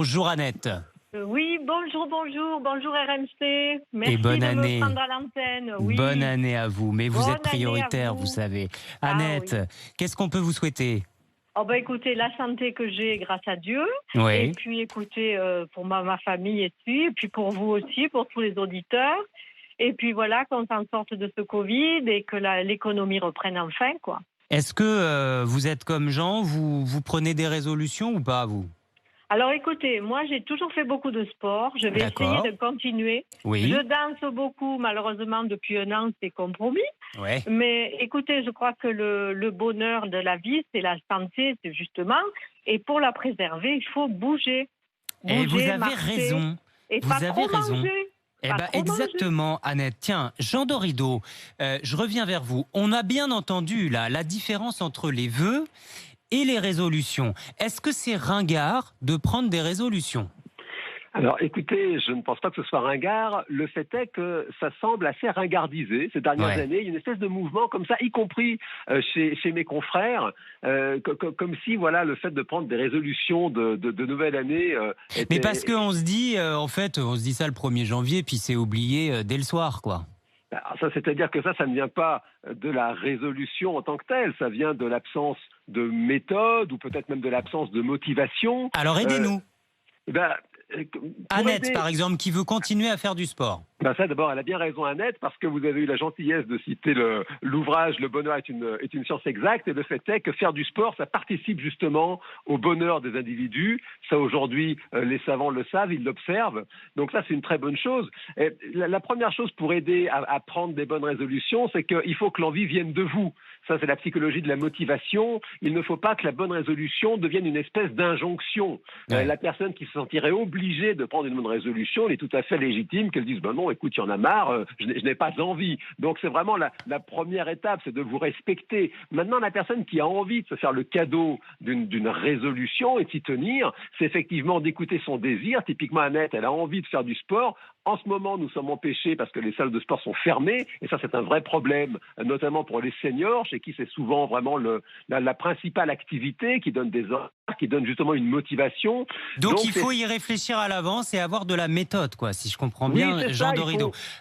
Bonjour Annette Oui, bonjour RMC. et Merci bonne de me année. prendre à l'antenne. Bonne Oui, année à vous, mais vous êtes bonne année à prioritaire, vous vous. savez. Ah Annette, oui. qu'est-ce qu'on peut vous souhaiter? Oh ben écoutez, la santé que j'ai grâce à Dieu. Et Oui. puis écoutez, pour ma famille et puis pour vous aussi, pour tous les auditeurs. Et puis voilà, qu'on s'en sorte de ce Covid et que l'économie reprenne enfin, quoi. Est-ce que vous êtes comme Jean, vous prenez des résolutions ou pas, vous? Alors écoutez, moi j'ai toujours fait beaucoup de sport. Je vais essayer de D'accord. continuer. Oui. Je danse beaucoup, malheureusement depuis un an, c'est compromis. Ouais. Mais écoutez, je crois que le bonheur de la vie, c'est la santé, c'est justement. Et pour la préserver, il faut bouger. Et vous Bouger, avez marcher. raison. Et pas Vous avez trop raison. manger. Eh Pas ben trop manger. exactement, Annette. Tiens, Jean Dorido, je reviens vers vous. On a bien entendu là la différence entre les vœux et les résolutions. Est-ce que c'est ringard de prendre des résolutions? Alors écoutez, je ne pense pas que ce soit ringard. Le fait est que ça semble assez ringardisé ces dernières Ouais. années. Il y a une espèce de mouvement comme ça, y compris chez mes confrères, comme si voilà le fait de prendre des résolutions de nouvelle année Mais parce était. qu'on se dit, en fait, on se dit ça le 1er janvier, puis c'est oublié dès le soir, quoi. Alors ça, c'est-à-dire que ça ne vient pas de la résolution en tant que telle. Ça vient de l'absence de méthode ou peut-être même de l'absence de motivation. Alors Euh, aidez-nous. eh ben, euh, pour Annette, aider. par exemple, qui veut continuer à faire du sport. Ben ça, d'abord, elle a bien raison, Annette, parce que vous avez eu la gentillesse de citer l'ouvrage Le bonheur est une science exacte, et le fait est que faire du sport, ça participe justement au bonheur des individus. Ça, aujourd'hui, les savants le savent, ils l'observent. Donc ça, c'est une très bonne chose. Et la première chose pour aider à prendre des bonnes résolutions, c'est qu'il faut que l'envie vienne de vous. Ça, c'est la psychologie de la motivation. Il ne faut pas que la bonne résolution devienne une espèce d'injonction. Ouais. La personne qui se sentirait obligée de prendre une bonne résolution, elle est tout à fait légitime qu'elle dise ben non, écoute, il y en a marre, je n'ai pas envie. Donc c'est vraiment la première étape, c'est de vous respecter. Maintenant, la personne qui a envie de se faire le cadeau d'une résolution et de s'y tenir, c'est effectivement d'écouter son désir. Typiquement, Annette, elle a envie de faire du sport. En ce moment, nous sommes empêchés parce que les salles de sport sont fermées, et ça, c'est un vrai problème, notamment pour les seniors, chez qui c'est souvent vraiment la principale activité qui donne des horaires, qui donne justement une motivation. Donc Donc, il c'est faut y réfléchir à l'avance et avoir de la méthode, quoi, si je comprends oui, bien, c'est Jean ça, il Dorido. faut.